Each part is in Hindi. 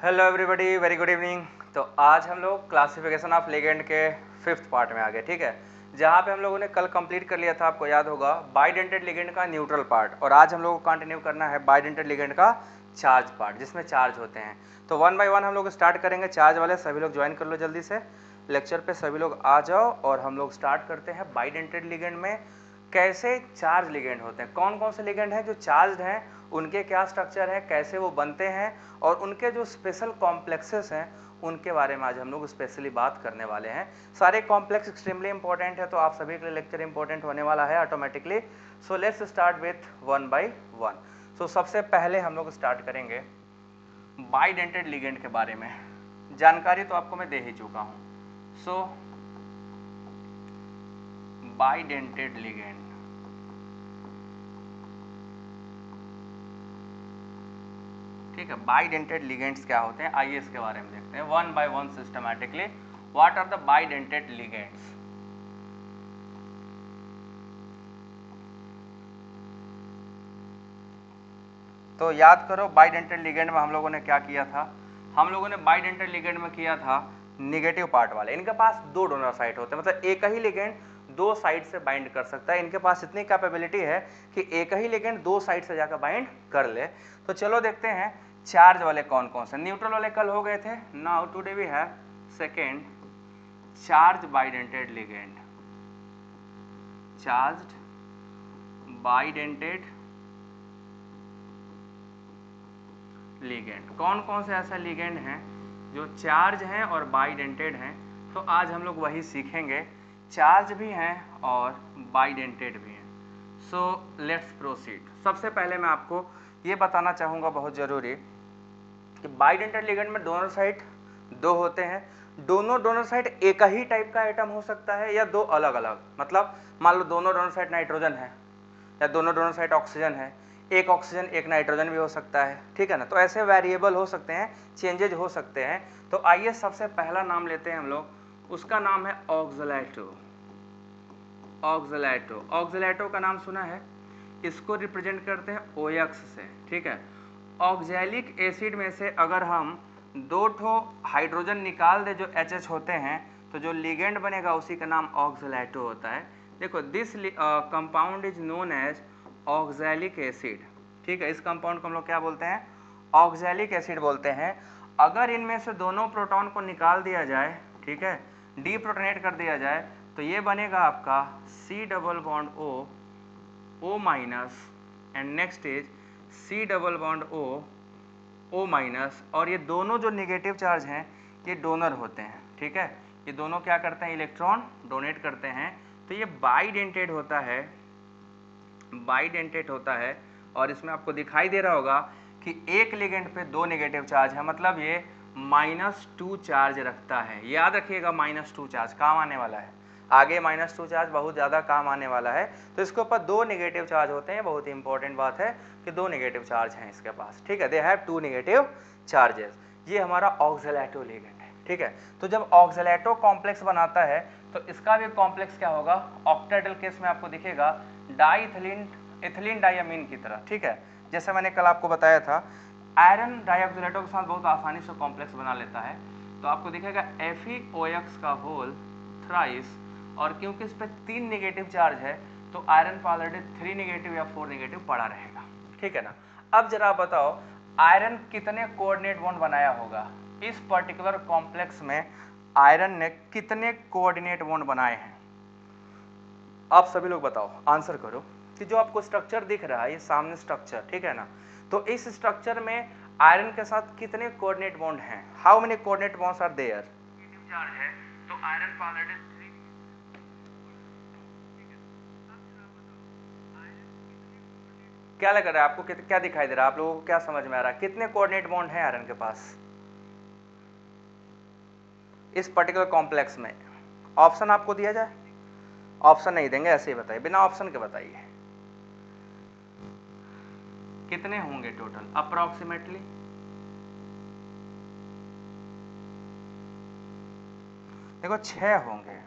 Hello everybody, very good evening. तो आज हम लोग क्लासिफिकेशन ऑफ लिगेंड के 5th पार्ट में आ गए, ठीक है। जहाँ पे हम लोगों ने कल कंप्लीट कर लिया था, आपको याद होगा, बाइडेंटेड लिगेंड का न्यूट्रल पार्ट, और आज हम लोग को कंटिन्यू करना है बाइडेंटेड लिगेंड का चार्ज पार्ट, जिसमें चार्ज होते हैं। तो 1 बाय 1 हम लोग स्टार्ट करेंगे। चार्ज वाले सभी लोग ज्वाइन कर लो जल्दी से, लेक्चर पे सभी लोग आ जाओ और हम लोग स्टार्ट करते हैं बाइडेंटेड लिगेंड में कैसे चार्ज लिगेंड होते हैं, कौन कौन से लिगेंड हैं जो चार्ज्ड हैं, उनके क्या स्ट्रक्चर है, कैसे वो बनते हैं, और उनके जो स्पेशल कॉम्प्लेक्सेस हैं उनके बारे में आज हम लोग स्पेशली बात करने वाले हैं। सारे कॉम्प्लेक्स एक्सट्रीमली इंपॉर्टेंट है, तो आप सभी के लिए लेक्चर इंपॉर्टेंट होने वाला है automatically. So let's start with 1 by 1। So सबसे पहले हम लोग स्टार्ट करेंगे बाइडेंटेड लिगेंड के बारे में। जानकारी तो आपको मैं दे ही चुका हूं। सो बाइडेंटेड लिगेंड, ठीक है। बाइडेंटेड लिगेंड्स क्या होते हैं, आइए इसके बारे में देखते हैं 1 by 1 systematically. What are the bidentate ligands? तो याद करो, बाइडेंटेड लिगेंड में हम लोगों ने क्या किया था। हम लोगों ने बाइडेंटेड लिगेंड में किया था निगेटिव पार्ट वाले। इनके पास दो डोनर साइट होते हैं, मतलब एक ही लिगेंड दो साइड से बाइंड कर सकता है। इनके पास इतनी कैपेबिलिटी है कि एक ही लिगेंड दो साइड से जाकर बाइंड कर ले। तो चलो देखते हैं चार्ज वाले कौन कौन से। न्यूट्रल वाले कल हो गए थे। Now today we have second charge bidentate ligand. Charged bidentate ligand, कौन कौन से ऐसा लिगेंड हैं जो चार्ज हैं और बाइडेंटेड हैं। तो आज हम लोग वही सीखेंगे, चार्ज भी हैं और बाइडेंटेड भी हैं। So let's proceed. सबसे पहले मैं आपको ये बताना चाहूँगा, बहुत ज़रूरी, कि बाइडेंटेड लिगेंड में डोनर साइट दो होते हैं। दोनों डोनर साइट एक ही टाइप का एटम हो सकता है या दो अलग अलग। मतलब मान लो दोनों डोनर साइट नाइट्रोजन है या दोनों डोनर साइट ऑक्सीजन है, एक ऑक्सीजन एक नाइट्रोजन भी हो सकता है, ठीक है ना। तो ऐसे वेरिएबल हो सकते हैं, चेंजेज हो सकते हैं। तो आइए सबसे पहला नाम लेते हैं हम लोग, उसका नाम है ऑक्सलेटो। ऑक्सलेटो, ऑक्सलेटो का नाम सुना है। इसको रिप्रेजेंट करते हैं OX से, ठीक है। ऑक्जेलिक एसिड में से अगर हम दो ठो हाइड्रोजन निकाल दे जो HH होते हैं, तो जो लिगेंड बनेगा उसी का नाम ऑक्सलेटो होता है। देखो, this compound is known as oxalic acid, ठीक है। इस कंपाउंड को हम लोग क्या बोलते हैं, ऑक्जेलिक एसिड बोलते हैं। अगर इनमें से दोनों प्रोटॉन को निकाल दिया जाए, ठीक है, डीप्रोटोनेट कर दिया जाए, तो ये बनेगा आपका C double bond O minus, and next is C double bond O minus. और ये दोनों जो नेगेटिव चार्ज हैं ये डोनर होते हैं, ठीक है। ये दोनों क्या करते हैं, इलेक्ट्रॉन डोनेट करते हैं। तो ये बाइडेंटेड होता है, बाइडेंटेड होता है। और इसमें आपको दिखाई दे रहा होगा कि एक लिगेंड पे दो नेगेटिव चार्ज है, मतलब ये -2 चार्ज रखता है। याद रखिएगा, -2 चार्ज काम आने वाला है आगे, -2 चार्ज बहुत ज़्यादा काम आने वाला है। तो इसके ऊपर दो नेगेटिव चार्ज होते हैं। बहुत ही इंपॉर्टेंट बात है कि दो नेगेटिव चार्ज हैं इसके पास, ठीक है। They have 2 negative charges. ये हमारा ऑक्सलेटो लिगेंड है, ठीक है। तो जब ऑक्सलेटो कॉम्प्लेक्स बनाता है तो इसका भी कॉम्प्लेक्स क्या होगा, ऑक्टेडल केस में आपको दिखेगा डाइथिलीन इथिलीन डाइअमीन की तरह, ठीक है। जैसे मैंने कल आपको बताया था, आयरन डाइऑक्सलेटो के साथ बहुत आसानी से कॉम्प्लेक्स बना लेता है। तो आपको दिखेगा FeOX का होल थ्राइस, और क्योंकि इस पर 3 नेगेटिव चार्ज है तो आयरन पर ऑलरेडी 3 नेगेटिव या 4 नेगेटिव पड़ा रहेगा, ठीक है ना। अब जरा बताओ, आयरन कितने कोऑर्डिनेट बॉन्ड बनाया होगा इस पर्टिकुलर कॉम्प्लेक्स में। आयरन ने कितने कोऑर्डिनेट बॉन्ड बनाए हैं, आप सभी लोग बताओ, आंसर करो। कि जो आपको स्ट्रक्चर दिख रहा है, ये सामने स्ट्रक्चर, ठीक है ना, तो इस स्ट्रक्चर में आयरन के साथ कितने कोऑर्डिनेट बॉन्ड हैं, how many coordinate bonds are there. Negative charge है तो आयरन पर ऑलरेडी 3। क्या लग रहा है आपको, क्या दिखाई दे रहा है, आप लोगों को क्या समझ में आ रहा है, कितने कोऑर्डिनेट बॉन्ड हैं आयरन के पास इस पर्टिकुलर कॉम्प्लेक्स में। ऑप्शन आपको दिया जाए, ऑप्शन नहीं देंगे, ऐसे ही बताइए, बिना ऑप्शन के बताइए कितने होंगे टोटल अप्रोक्सीमेटली। देखो 6 होंगे,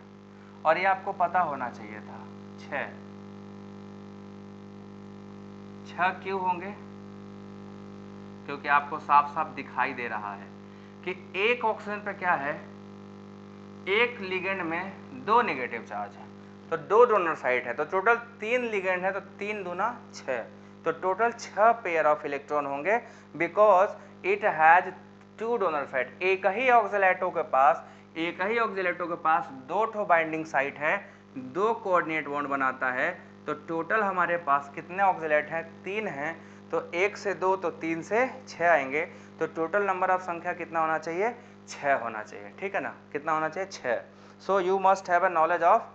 और ये आपको पता होना चाहिए था। 6 क्यों होंगे, क्योंकि आपको साफ साफ दिखाई दे रहा है कि एक ऑक्सीजन पे क्या है, एक लिगेंड में 2 नेगेटिव चार्ज है, तो 2 डोनर साइट है, तो टोटल 3 लिगेंड है, तो 3 दूना 6, तो टोटल 6 पेयर ऑफ इलेक्ट्रॉन होंगे, because it has 2 donor site. एक ही ऑक्सीलेटो के पास 2 ठो बाइंडिंग साइट है, 2 कोऑर्डिनेट बॉन्ड बनाता है, तो टोटल हमारे पास कितने ऑक्सीलेट हैं, 3 हैं, तो 1 से 2 तो 3 से 6 आएंगे, तो टोटल नंबर ऑफ संख्या कितना होना चाहिए, 6 होना चाहिए, ठीक है ना, कितना होना चाहिए, 6। So you must have a knowledge of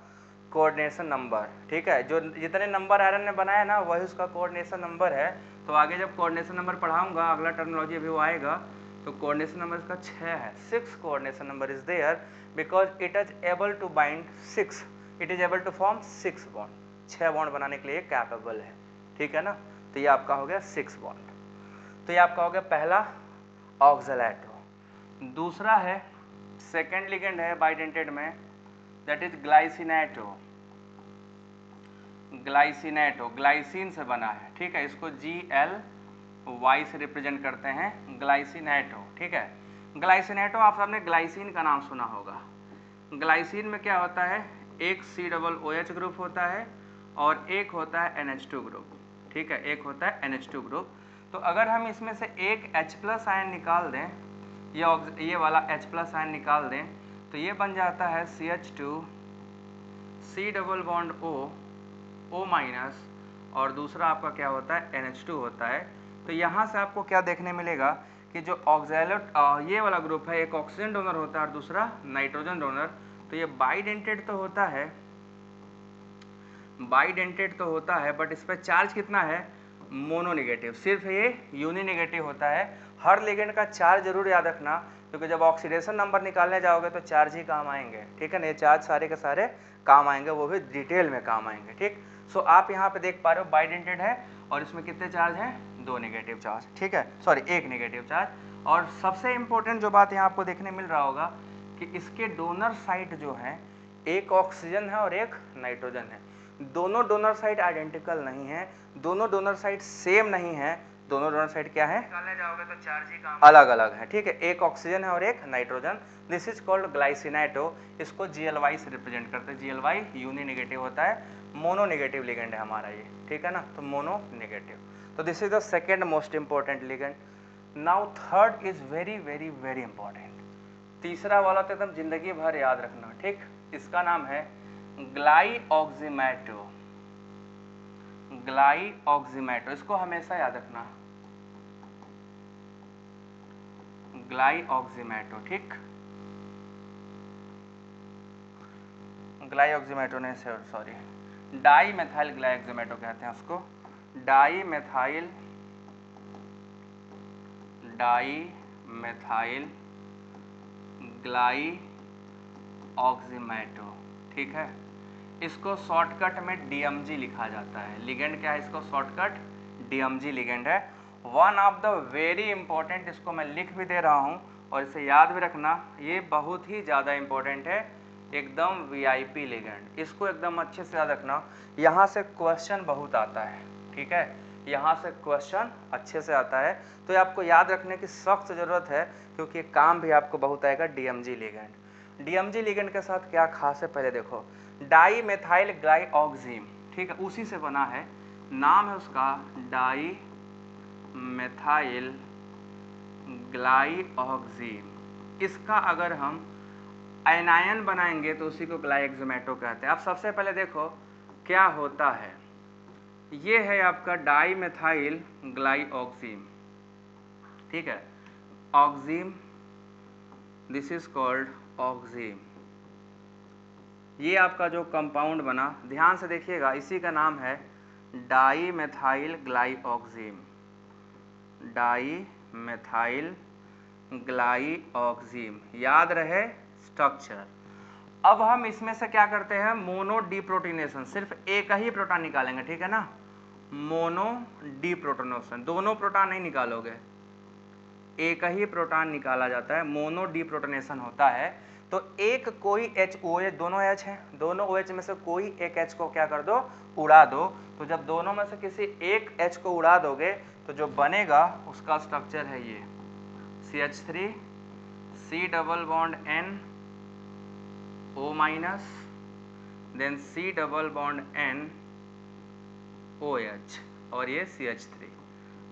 coordination number, ठीक है, जो जितने नंबर आयरन ने बनाया ना वही उसका कोऑर्डिनेशन नंबर है। तो आगे जब कोऑर्डिनेशन नंबर पढ़ाऊंगा, अगला टर्मिनोलॉजी अभी वो आएगा, तो कोऑर्डिनेशन नंबर इसका 6 है, 6 coordination number is there because it is able to bind 6, it is able to form 6 bond, 6 bond बनाने के लिए कैपेबल है, ठीक है ना। तो ये आपका हो गया 6 बॉन्ड, तो ये आपका हो गया पहला ऑक्सीलेटो। दूसरा है सेकेंड लिगेंड है बाइडेंटेड में, that is glycinato. Glycinato glycine से बना है, ठीक है, इसको GLY से रिप्रेजेंट करते हैं, ग्लाइसिनेटो, ठीक है। ग्लाइसिनेटो आप सबने ग्लाइसिन का नाम सुना होगा। ग्लाइसिन में क्या होता है, एक COOH ग्रुप होता है और एक होता है NH2 ग्रुप, ठीक है, एक होता है NH2 ग्रुप। तो अगर हम इसमें से एक H+ आयन निकाल दें, ये वाला H+ आयन निकाल दें, तो ये बन जाता है CH2 C double bond O- और दूसरा आपका क्या होता है, NH2 होता है। तो यहाँ से आपको क्या देखने मिलेगा कि जो ऑक्सीलेट ये वाला ग्रुप है, एक ऑक्सीजन डोनर होता है और दूसरा नाइट्रोजन डोनर, तो ये बाइडेंटेड तो होता है, बट इस पर चार्ज कितना है, मोनोनेगेटिव, सिर्फ ये यूनिनेगेटिव होता है। हर लिगेंड का चार्ज जरूर याद रखना, क्योंकि जब ऑक्सीडेशन नंबर निकालने जाओगे तो चार्ज ही काम आएंगे, ठीक है ना, ये चार्ज सारे के सारे काम आएंगे, वो भी डिटेल में काम आएंगे, ठीक। सो आप यहाँ पे देख पा रहे हो बाइडेंटेड है और इसमें कितने चार्ज हैं, 2 नेगेटिव चार्ज, ठीक है, सॉरी 1 नेगेटिव चार्ज। और सबसे इंपॉर्टेंट जो बात यहाँ आपको देखने मिल रहा होगा कि इसके डोनर साइट जो हैं, एक ऑक्सीजन है और एक नाइट्रोजन है, दोनों डोनर साइट आइडेंटिकल नहीं है, दोनों डोनर साइट सेम नहीं है, दोनों डोनर साइट क्या है, निकालने जाओगे तो चार्ज ही काम अलग अलग है, ठीक है, एक ऑक्सीजन है और एक nitrogen. This is called glycinato, इसको GLY से रिप्रेजेंट करते हैं, GLY यूनि नेगेटिव होता है, मोनो नेगेटिव लिगेंड है हमारा ये, ठीक है ना, तो मोनो नेगेटिव। तो this is the second most important ligand. Now third is very very very important, तीसरा वाला तो एकदम जिंदगी भर याद रखना, ठीक, इसका नाम है ग्लाइऑक्सीमेटो। ग्लाइऑक्सीमेटो, इसको हमेशा याद रखना, ग्लाइऑक्सीमेटो, ठीक, ग्लाइऑक्सीमेटो ने सॉरी डाई मेथाइल ग्लाइऑक्सीमेटो कहते हैं उसको, डाई मेथाइल ग्लाइऑक्सीमेटो, ठीक है, इसको शॉर्टकट में DMG लिखा जाता है। लिगेंड क्या है, इसको शॉर्टकट DMG लिगेंड है। One of the very important, इसको मैं लिख भी दे रहा हूँ और इसे याद भी रखना, ये बहुत ही ज़्यादा इंपॉर्टेंट है, एकदम VIP लिगेंड, इसको एकदम अच्छे से याद रखना, यहाँ से क्वेश्चन बहुत आता है, ठीक है, यहाँ से क्वेश्चन अच्छे से आता है, तो ये आपको याद रखने की सख्त ज़रूरत है, क्योंकि काम भी आपको बहुत आएगा। DMG लिगेंड, DMG लिगेंड के साथ क्या खास है, पहले देखो, डाई मेथाइल ग्लाइऑक्सीम, ठीक है, उसी से बना है, नाम है उसका डाई मेथाइल ग्लाइऑक्सीम। इसका अगर हम एनायन बनाएंगे तो उसी को ग्लाइऑक्सीमेटो कहते हैं। अब सबसे पहले देखो क्या होता है, ये है आपका डाई मेथाइल ग्लाइऑक्सीम, ठीक है, ऑक्सीम, दिस इज कॉल्ड ऑक्सीम। ये आपका जो कंपाउंड बना, ध्यान से देखिएगा, इसी का नाम है डाई मेथाइल ग्लाइऑक्सीम, डाई मेथाइल ग्लाइऑक्सीम, याद रहे स्ट्रक्चर। अब हम इसमें से क्या करते हैं, मोनो डीप्रोटीनेशन, सिर्फ एक ही प्रोटॉन निकालेंगे, ठीक है ना, मोनो डीप्रोटोनेशन, दोनों प्रोटॉन नहीं निकालोगे, एक ही प्रोटॉन निकाला जाता है, मोनो डीप्रोटोनेशन होता है। तो एक कोई OH, दोनों H हैं, दोनों OH में से कोई एक H को क्या कर दो, उड़ा दो, तो जब दोनों में से किसी एक H को उड़ा दोगे तो जो बनेगा उसका स्ट्रक्चर है ये CH3 C double bond N O minus, then C double bond N OH और ये CH3।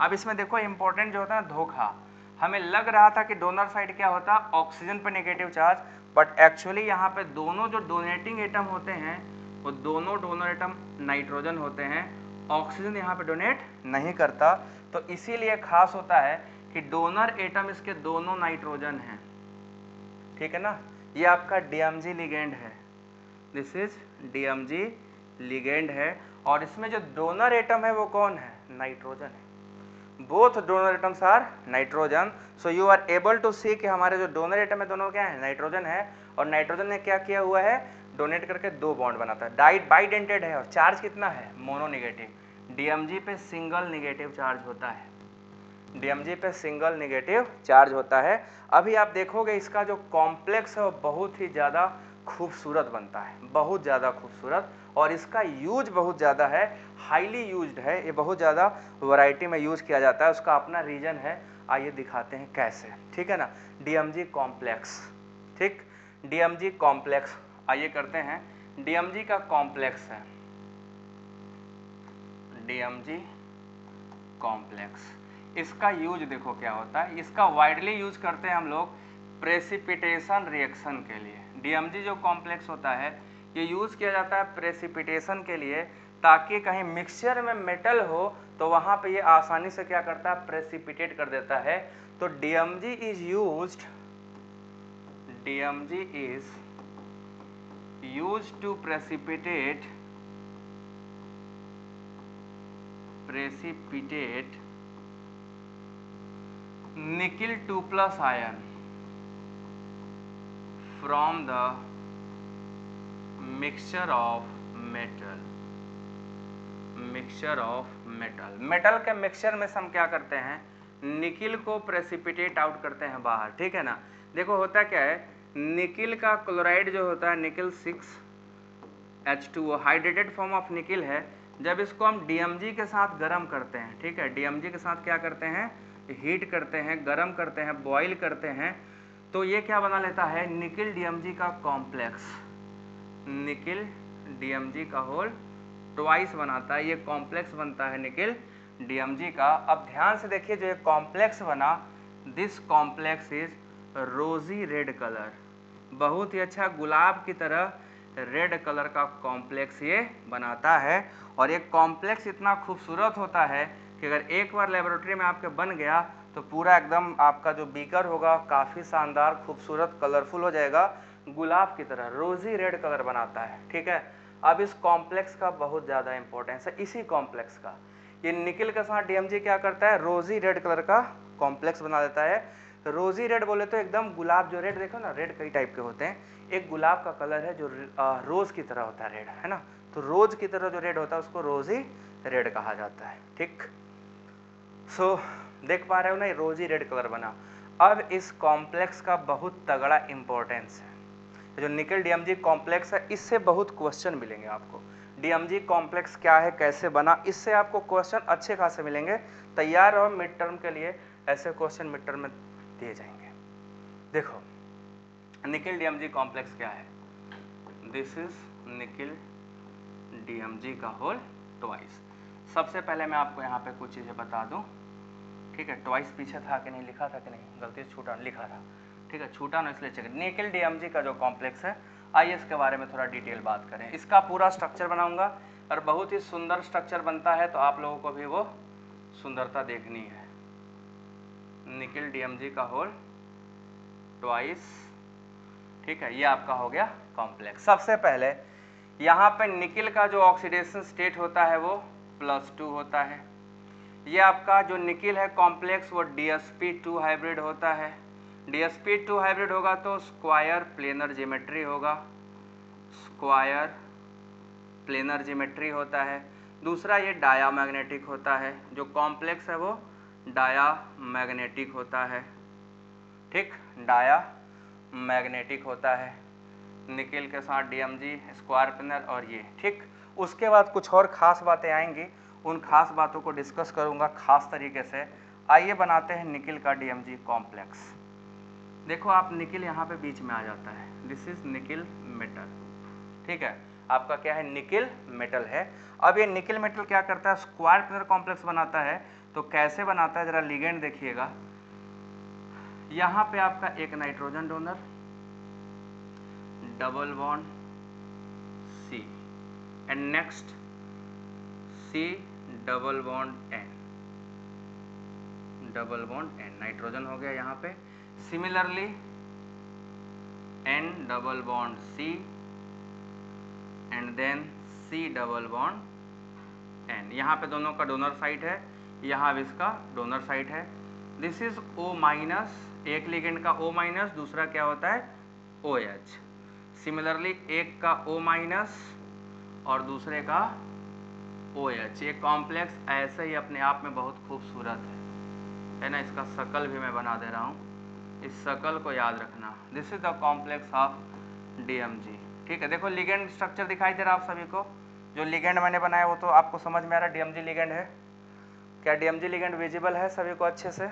अब इसमें देखो इंपॉर्टेंट जो होता है धोखा, हमें लग रहा था कि डोनर साइड क्या होता है ऑक्सीजन पे नेगेटिव चार्ज, बट एक्चुअली यहाँ पे दोनों जो डोनेटिंग एटम होते हैं वो दोनों डोनर एटम नाइट्रोजन होते हैं, ऑक्सीजन यहाँ पे डोनेट नहीं करता। तो इसीलिए खास होता है कि डोनर एटम इसके दोनों नाइट्रोजन हैं, ठीक है ना। ये आपका DMG लिगेंड है, दिस इज DMG लिगेंड है, और इसमें जो डोनर एटम है वो कौन है, नाइट्रोजन है। Both donor atoms are nitrogen, so you are able to see कि हमारे जो डोनर एटम है दोनों क्या है, नाइट्रोजन है, और नाइट्रोजन ने क्या किया हुआ है, डोनेट करके 2 बॉन्ड बनाता है, बाइडेंटेड है, और चार्ज कितना है, मोनोनेगेटिव। DMG पे सिंगल नेगेटिव चार्ज होता है, DMG पे सिंगल नेगेटिव चार्ज होता है। अभी आप देखोगे इसका जो कॉम्प्लेक्स है वो बहुत ही ज़्यादा खूबसूरत बनता है, बहुत ज़्यादा खूबसूरत, और इसका यूज बहुत ज़्यादा है, हाईली यूज्ड है, ये बहुत ज़्यादा वैरायटी में यूज किया जाता है, उसका अपना रीजन है। आइए दिखाते हैं कैसे, ठीक है ना। DMG कॉम्प्लेक्स, ठीक, DMG कॉम्प्लेक्स, आइए करते हैं। DMG का कॉम्प्लेक्स है, DMG कॉम्प्लेक्स, इसका यूज देखो क्या होता है, इसका वाइडली यूज करते हैं हम लोग प्रेसिपिटेशन रिएक्शन के लिए। DMG जो कॉम्प्लेक्स होता है ये यूज किया जाता है प्रेसिपिटेशन के लिए, ताकि कहीं मिक्सचर में मेटल हो तो वहां पे ये आसानी से क्या करता है, प्रेसिपिटेट कर देता है। तो DMG is used to precipitate nickel 2+ ion from the mixture of metal के मिक्सचर में से हम क्या करते हैं, निकिल को प्रेसिपिटेट आउट करते हैं बाहर, ठीक है ना। देखो होता क्या है, निकिल का क्लोराइड जो होता है nickel 6H2O hydrated form of nickel है, जब इसको हम DMG के साथ गर्म करते हैं, ठीक है, DMG के साथ क्या करते हैं, हीट करते हैं, गर्म करते हैं, बॉईल करते हैं, तो ये क्या बना लेता है, निकिल DMG का कॉम्प्लेक्स, निकिल DMG का होल ट्वाइस बनाता है, ये कॉम्प्लेक्स बनता है निकिल DMG का। अब ध्यान से देखिए जो ये कॉम्प्लेक्स बना, दिस कॉम्प्लेक्स इज रोजी रेड कलर, बहुत ही अच्छा गुलाब की तरह रेड कलर का कॉम्प्लेक्स ये बनाता है। और ये कॉम्प्लेक्स इतना खूबसूरत होता है कि अगर एक बार लेबोरेटरी में आपके बन गया तो पूरा एकदम आपका जो बीकर होगा काफ़ी शानदार खूबसूरत कलरफुल हो जाएगा, गुलाब की तरह रोजी रेड कलर बनाता है, ठीक है। अब इस कॉम्प्लेक्स का बहुत ज़्यादा इंपॉर्टेंस है, इसी कॉम्प्लेक्स का, ये निकिल के साथ DMG क्या करता है, रोजी रेड कलर का कॉम्प्लेक्स बना देता है। रोजी रेड बोले तो एकदम गुलाब, जो रेड देखो ना, रेड कई टाइप के होते हैं, एक गुलाब का कलर है जो रोज की तरह होता है रेड, है ना, तो रोज की तरह जो रेड होता है उसको रोजी रेड कहा जाता है, ठीक। सो देख पा रहे हो ना, ये रोजी रेड कलर बना। अब इस कॉम्प्लेक्स का बहुत तगड़ा इंपॉर्टेंस है, जो निकिल DMG कॉम्प्लेक्स है इससे बहुत क्वेश्चन मिलेंगे आपको। DMG कॉम्प्लेक्स क्या है, कैसे बना, इससे आपको क्वेश्चन अच्छे खासे मिलेंगे, तैयार रहो मिड टर्म के लिए, ऐसे क्वेश्चन मिड टर्म में दिए जाएंगे। देखो निकिल DMG कॉम्प्लेक्स क्या है, दिस इज निकिल DMG का होल ट्वाइस। सबसे पहले मैं आपको यहाँ पे कुछ चीज़ें बता दूँ, ठीक है, ट्वाइस पीछे था कि नहीं, लिखा था कि नहीं, गलती से छूटा, लिखा था, ठीक है, छूटा ना इसलिए चेक। निकिल DMG का जो कॉम्प्लेक्स है, आइए इसके बारे में थोड़ा डिटेल बात करें। इसका पूरा स्ट्रक्चर बनाऊंगा और बहुत ही सुंदर स्ट्रक्चर बनता है, तो आप लोगों को भी वो सुंदरता देखनी है। निकिल DMG का होल ट्वाइस, ठीक है, ये आपका हो गया कॉम्प्लेक्स। सबसे पहले यहाँ पे निकिल का जो ऑक्सीडेशन स्टेट होता है वो +2 होता है। ये आपका जो निकिल है कॉम्प्लेक्स वो DsP2 हाइब्रिड होता है। DsP2 हाइब्रिड होगा तो स्क्वायर प्लेनर ज्योमेट्री होगा, स्क्वायर प्लेनर ज्योमेट्री होता है। दूसरा ये डायामैग्नेटिक होता है, जो कॉम्प्लेक्स है वो डायामैग्नेटिक होता है, ठीक, डायामैग्नेटिक होता है निकिल के साथ DMG स्क्वायर प्लेनर और ये, ठीक। उसके बाद कुछ और खास बातें आएंगी, उन खास बातों को डिस्कस करूंगा खास तरीके से। आइए बनाते हैं निकिल का DMG कॉम्प्लेक्स। देखो आप निकिल यहाँ पे बीच में आ जाता है, दिस इज निकिल मेटल, ठीक है, आपका क्या है, निकिल मेटल है। अब ये निकिल मेटल क्या करता है, स्क्वायर प्लेनर कॉम्प्लेक्स बनाता है। तो कैसे बनाता है, जरा लिगेंड देखिएगा। यहाँ पे आपका एक nitrogen donor, double bond C, and next C double bond N, double bond N, nitrogen हो गया यहाँ पे। Similarly N double bond C and then C double bond N, यहाँ पे दोनों का डोनर साइट है, यहाँ भी इसका डोनर साइट है। दिस इज O माइनस, एक लिगेंड का O माइनस, दूसरा क्या होता है OH। सिमिलरली एक का O माइनस और दूसरे का OH। ये कॉम्प्लेक्स ऐसे ही अपने आप में बहुत खूबसूरत है ना। इसका शकल भी मैं बना दे रहा हूँ, इस शकल को याद रखना। This is the complex of DMG, ठीक है। देखो लिगेंड स्ट्रक्चर दिखाई दे रहा है आप सभी को, जो लिगेंड मैंने बनाया वो तो आपको समझ में आ रहा है, DMG लिगेंड है। क्या DMG लिगेंड विजिबल है सभी को अच्छे से?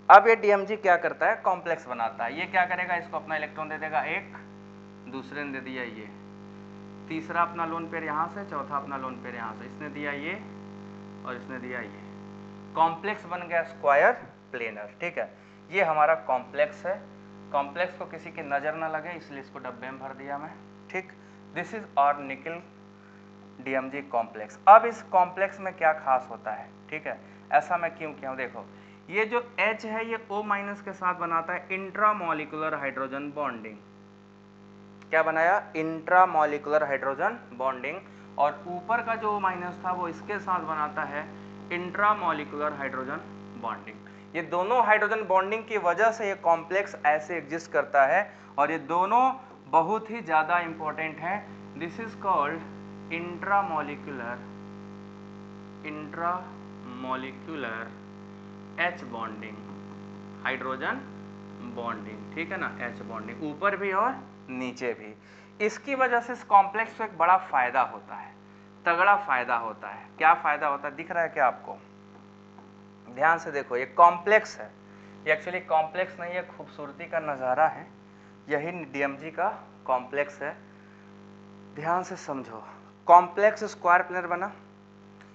अब ये DMG क्या करता है, कॉम्प्लेक्स बनाता है। ये क्या करेगा, इसको अपना इलेक्ट्रॉन दे देगा एक, दूसरे ने दे दिया ये, तीसरा अपना लोन पेयर यहाँ से, चौथा अपना लोन पेयर यहाँ से, इसने दिया ये और इसने दिया ये, कॉम्प्लेक्स बन गया स्क्वायर प्लेनर, ठीक है। ये हमारा कॉम्प्लेक्स है। कॉम्प्लेक्स को किसी की नज़र ना लगे इसलिए इसको डब्बे में भर दिया मैं, ठीक। दिस इज और निकिल DMG कॉम्प्लेक्स। अब इस कॉम्प्लेक्स में क्या खास होता है, ठीक है, ऐसा मैं क्यों किया हूँ, देखो ये जो H है ये O माइनस के साथ बनाता है इंट्रामोलिकुलर हाइड्रोजन बॉन्डिंग। क्या बनाया, इंट्रामोलिकुलर हाइड्रोजन बॉन्डिंग, और ऊपर का जो O माइनस था वो इसके साथ बनाता है इंट्रामोलिकुलर हाइड्रोजन बॉन्डिंग। ये दोनों हाइड्रोजन बॉन्डिंग की वजह से ये कॉम्प्लेक्स ऐसे एग्जिस्ट करता है, और ये दोनों बहुत ही ज़्यादा इंपॉर्टेंट है। This is called intramolecular H bonding, hydrogen bonding, ठीक है ना, H बॉन्डिंग ऊपर भी और नीचे भी। इसकी वजह से इस कॉम्प्लेक्स को एक बड़ा फायदा होता है, तगड़ा फायदा होता है। क्या फायदा होता है दिख रहा है क्या आपको? ध्यान से देखो, ये कॉम्प्लेक्स है, ये एक्चुअली कॉम्प्लेक्स नहीं है, खूबसूरती का नज़ारा है, यही DMG का कॉम्प्लेक्स है। ध्यान से समझो, कॉम्प्लेक्स स्क्वायर प्लेनर बना,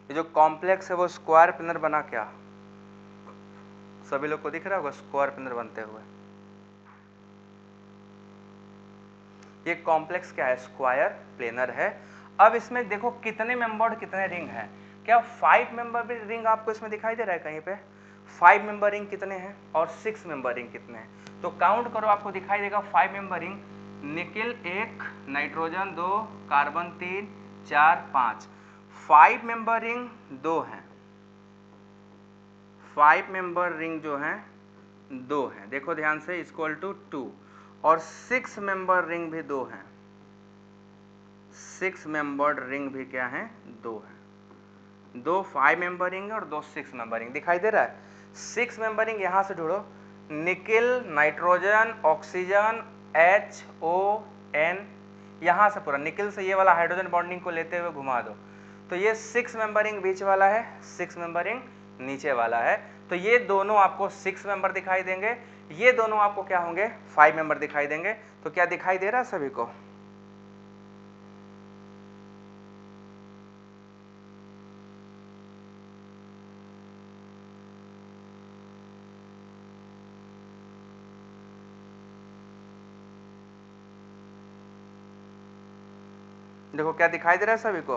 ये जो कॉम्प्लेक्स है वो स्क्वायर प्लेनर बना, क्या सभी लोग को दिख रहा होगा स्क्वायर प्लेनर बनते हुए? ये कॉम्प्लेक्स क्या है, स्क्वायर प्लेनर है। अब इसमें देखो कितने मेंबर्ड कितने रिंग हैं, क्या 5 मेंबर रिंग आपको इसमें दिखाई दे रहा है कहीं पे? 5 मेंबर रिंग कितने हैं और 6 मेंबर रिंग कितने हैं? तो काउंट करो, आपको दिखाई देगा 5 member ring, nickel 1, nitrogen 2, carbon 3, 4, 5। 5 member ring 2 हैं, 5 मेंबर रिंग जो हैं 2 हैं, देखो ध्यान से, इक्वल टू 2, और 6 मेंबर रिंग भी 2 हैं, 6 मेंबर्ड रिंग भी क्या है, 2 है। 2 5 मेंबर रिंग और 2 6 मेंबर रिंग दिखाई दे रहा है। 6 मेंबर रिंग यहां से जोड़ो, निकिल, नाइट्रोजन, ऑक्सीजन, HON, यहां से पूरा निकिल से ये वाला हाइड्रोजन बॉन्डिंग को लेते हुए घुमा दो, तो ये 6 मेंबर रिंग बीच वाला है, 6 मेंबर रिंग नीचे वाला है। तो ये दोनों आपको 6 मेंबर दिखाई देंगे, ये दोनों आपको क्या होंगे, 5 मेंबर दिखाई देंगे। तो क्या दिखाई दे रहा है सभी को? देखो क्या दिखाई दे रहा है सभी को?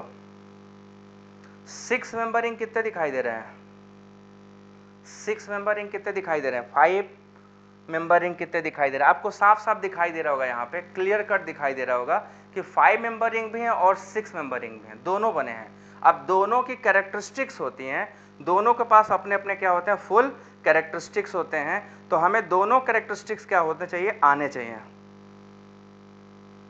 6 मेंबर रिंग कितने दिखाई दे रहे हैं? 6 मेंबर रिंग कितने दिखाई दे रहे हैं? 5 मेंबर रिंग कितने दिखाई दे रहे हैं? आपको साफ साफ दिखाई दे रहा होगा, यहाँ पे क्लियर कट दिखाई दे रहा होगा कि 5 मेंबर रिंग भी हैं और 6 मेंबर रिंग भी हैं, दोनों बने हैं। अब दोनों की कैरेक्टरिस्टिक्स होती हैं, दोनों के पास अपने अपने क्या होते हैं, फुल कैरेक्टरिस्टिक्स होते हैं। तो हमें दोनों कैरेक्टरिस्टिक्स क्या होने चाहिए, आने चाहिए।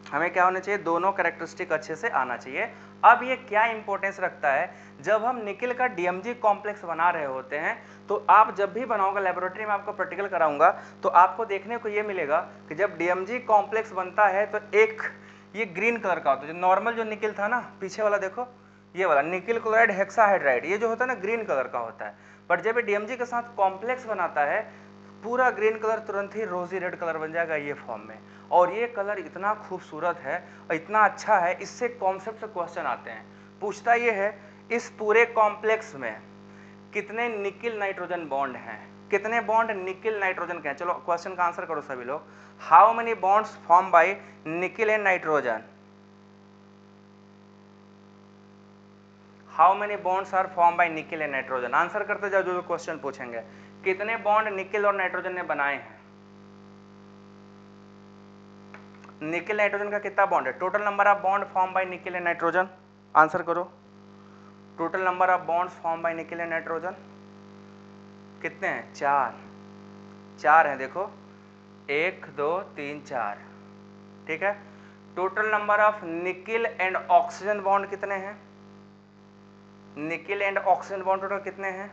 हमें क्या होना चाहिए, दोनों कैरेक्टरिस्टिक अच्छे से आना चाहिए। अब ये क्या इंपॉर्टेंस रखता है, जब हम निकिल का DMG कॉम्प्लेक्स बना रहे होते हैं, तो आप जब भी बनाओगे, लेबोरेटरी में आपको प्रैक्टिकल कराऊंगा, तो आपको देखने को ये मिलेगा कि जब DMG कॉम्प्लेक्स बनता है तो एक ये ग्रीन कलर का होता है, जो नॉर्मल जो निकिल था ना, पीछे वाला देखो, ये वाला निकिल क्लोराइड हेक्साहाइड्राइड, ये जो होता है ना ग्रीन कलर का होता है। बट जब ये DMG के साथ कॉम्प्लेक्स बनाता है, पूरा ग्रीन कलर तुरंत ही रोजी रेड कलर बन जाएगा ये फॉर्म में। और ये कलर इतना खूबसूरत है और इतना अच्छा है, इससे कॉन्सेप्ट से क्वेश्चन आते हैं। पूछता ये है इस पूरे कॉम्प्लेक्स में कितने निकिल नाइट्रोजन बॉन्ड हैं, कितने बॉन्ड निकिल नाइट्रोजन के हैं। चलो क्वेश्चन का आंसर करो सभी लोग। How many bonds form by nickel and nitrogen, how many bonds are form by nickel and nitrogen. Answer करते जाओ, जो क्वेश्चन पूछेंगे। कितने बॉन्ड निकिल और नाइट्रोजन ने बनाए हैं? निकिल नाइट्रोजन का कितना बॉन्ड है? Total number of bond form by nickel and nitrogen, answer करो। Total number of bonds form by nickel and nitrogen कितने हैं? 4 हैं। देखो 1 2 3 4, ठीक है। Total number of nickel and oxygen bond कितने हैं? Nickel and oxygen bond total कितने हैं?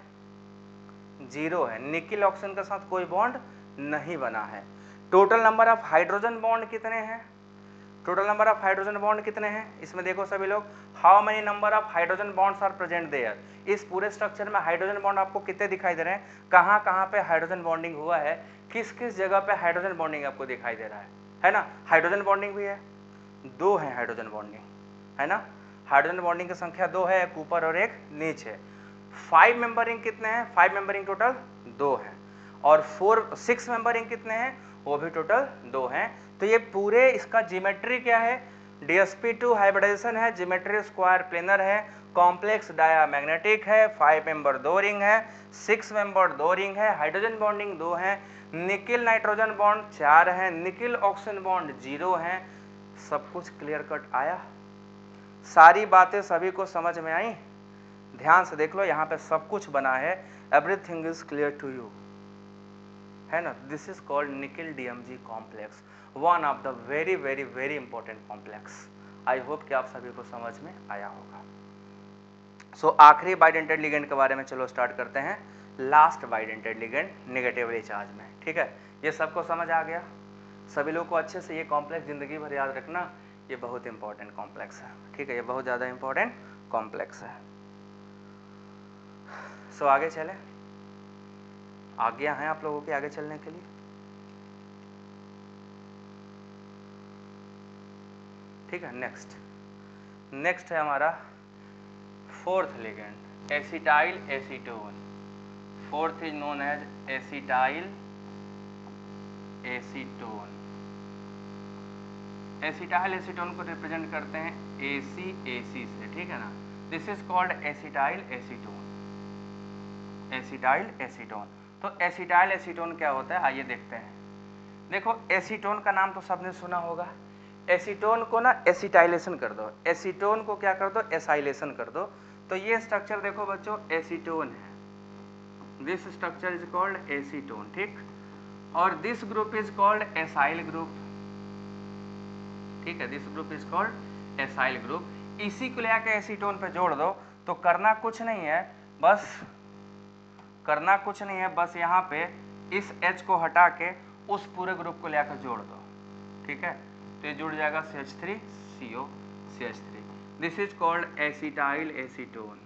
0 है। निकिल ऑक्सीजन के साथ कोई बॉन्ड नहीं बना है। Total number of hydrogen bond कितने हैं? Total number of hydrogen bond कितने हैं? इसमें देखो सभी लोग, how many number of hydrogen bonds are present there. इस पूरे स्ट्रक्चर में हाइड्रोजन बॉन्ड आपको कितने दिखाई दे रहे हैं? कहाँ कहाँ पे हाइड्रोजन बॉन्डिंग हुआ है, किस किस जगह पे हाइड्रोजन बॉन्डिंग आपको दिखाई दे रहा है ना। हाइड्रोजन बॉन्डिंग भी है, 2 है हाइड्रोजन बॉन्डिंग, है ना। हाइड्रोजन बॉन्डिंग की संख्या 2 है, एक ऊपर और एक नीचे। 5 मेंबरिंग कितने हैं? 5 मेंबरिंग टोटल 2 है। और 6 मेंबरिंग कितने हैं? वो भी टोटल 2 हैं। तो ये पूरे इसका ज्योमेट्री क्या है? DsP2 हाइब्रिडाइजेशन है, ज्योमेट्री स्क्वायर प्लेनर है, कॉम्प्लेक्स डायामैग्नेटिक है, 5 मेंबर 2 रिंग है, 6 मेंबर 2 रिंग है, हाइड्रोजन बॉन्डिंग 2 है, निकिल नाइट्रोजन बॉन्ड 4 है, निकिल ऑक्सीजन बॉन्ड 0 है। सब कुछ क्लियर कट आया? सारी बातें सभी को समझ में आई? ध्यान से देख लो, यहाँ पे सब कुछ बना है, everything is clear to you, है ना। This is called nickel DMG complex, one of the very very very important complex. I hope कि आप सभी को समझ में आया होगा। सो आखिरी बाइडेंटेड लिगेंड के बारे में चलो स्टार्ट करते हैं। Last bidentate ligand negatively charge में, ठीक है। ये सबको समझ आ गया सभी लोग को अच्छे से? ये कॉम्प्लेक्स जिंदगी भर याद रखना, ये बहुत इंपॉर्टेंट कॉम्प्लेक्स है, ठीक है। ये बहुत ज़्यादा इंपॉर्टेंट कॉम्प्लेक्स है। सो आगे चले, आज्ञा है आप लोगों के आगे चलने के लिए। ठीक है, नेक्स्ट है हमारा fourth ligand, acetyl acetone. Fourth is known as acetyl acetone. Acetyl acetone को रिप्रेजेंट करते हैं AC से, ठीक है ना। This is called acetyl acetone. Acetyl acetone, तो एसिटाइल एसीटोन क्या होता है आइए देखते हैं। देखो एसीटोन का नाम तो सबने सुना होगा। एसीटोन को ना एसिटाइलेशन कर दो, एसीटोन को क्या कर दो? एसाइलेशन कर दो। तो ये स्ट्रक्चर देखो बच्चों, एसीटोन है। This structure is called acetone, ठीक। और this group is called acyl group, ठीक है। This group is called acyl group. इसी को लेकर एसीटोन पे जोड़ दो। तो करना कुछ नहीं है, बस यहाँ पे इस H को हटा के उस पूरे ग्रुप को लेकर जोड़ दो, ठीक है। तो ये जुड़ जाएगा CH3CO CH3। This is called acetyl acetone,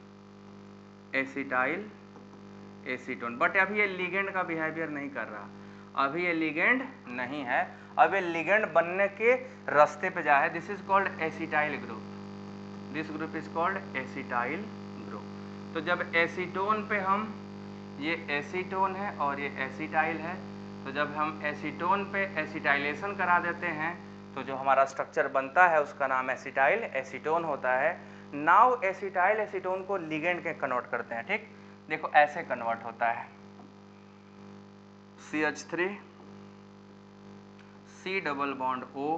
acetyl acetone. But अभी ये लिगेंड का बिहेवियर नहीं कर रहा, अभी ये लिगेंड नहीं है, अब ये लिगेंड बनने के रास्ते पे जा है। This is called acetyl group, this group is called acetyl group. तो जब एसीटोन पे हम, ये एसीटोन है और ये एसिटाइल है, तो जब हम एसीटोन पे एसिटाइलेशन करा देते हैं तो जो हमारा स्ट्रक्चर बनता है उसका नाम एसिटाइल एसीटोन होता है। नाउ एसिटाइल एसीटोन को लिगेंड के कन्वर्ट करते हैं, ठीक। देखो ऐसे कन्वर्ट होता है, CH3 C double bond O,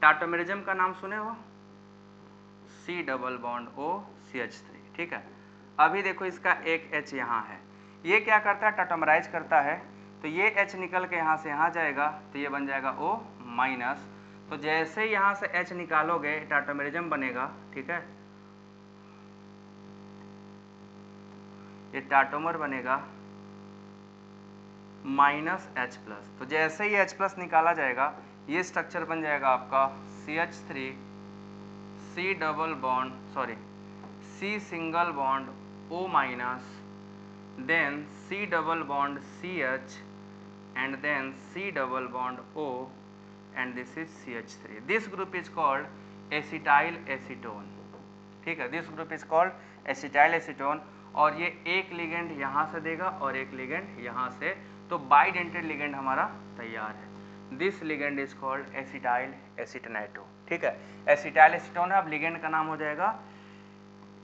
tautomerism का नाम सुने हो, C double bond O CH3, ठीक है। अभी देखो इसका एक H यहाँ है, ये क्या करता है? टाटोमराइज करता है। तो ये H निकल के यहाँ से यहाँ जाएगा, तो ये बन जाएगा O माइनस। तो जैसे ही यहाँ से H निकालोगे टाटोमेरिज्म बनेगा, ठीक है। ये टाटोमर बनेगा -H+। तो जैसे ही H+ निकाला जाएगा ये स्ट्रक्चर बन जाएगा आपका CH3 C double bond C single bond O minus, then C double bond CH, and then C double bond O and this is CH3. This group is called acetyl acetone. ठीक है, this group is called acetyl acetone और ये एक लिगेंड यहाँ से देगा और एक लिगेंड यहाँ से, तो बाइडेंटेड लिगेंड हमारा तैयार है। This ligand is called acetyl acetonato. ठीक है, एसिटाइल एसीटोन है, अब लिगेंड का नाम हो जाएगा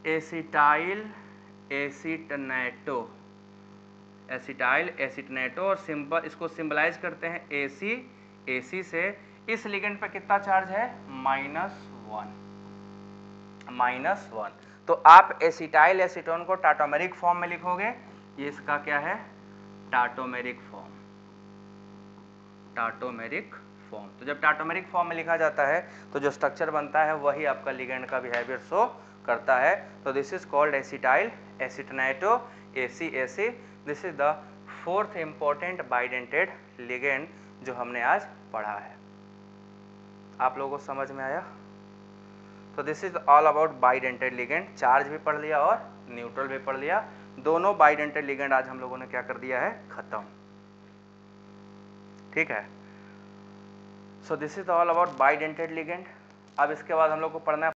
एसिटाइल एसीटोनेटो। एसिटाइल एसीटोनेटो और सिंबल इसको सिंबलाइज करते हैं AC, AC से इस लिगेंड पे कितना चार्ज है, -1। तो आप एसिटाइल एसीटोन को टाटोमेरिक फॉर्म में लिखोगे, ये इसका क्या है, टाटोमेरिक फॉर्म। टाटोमेरिक फॉर्म, तो जब टाटोमेरिक फॉर्म में लिखा जाता है तो जो स्ट्रक्चर बनता है वही आपका लिगेंड का बिहेवियर शो करता है। तो this is called acetyl acetonato, ACAC। This is the fourth important bidentate ligand जो हमने आज पढ़ा है। आप लोगों को समझ में आया? तो this is all about bidentate ligand. Charge भी पढ़ लिया और न्यूट्रल भी पढ़ लिया। दोनों बाइडेंटेड लिगेंड आज हम लोगों ने क्या कर दिया है, खत्म। ठीक है, so this is all about bidentate ligand. अब इसके बाद हम लोग को पढ़ना है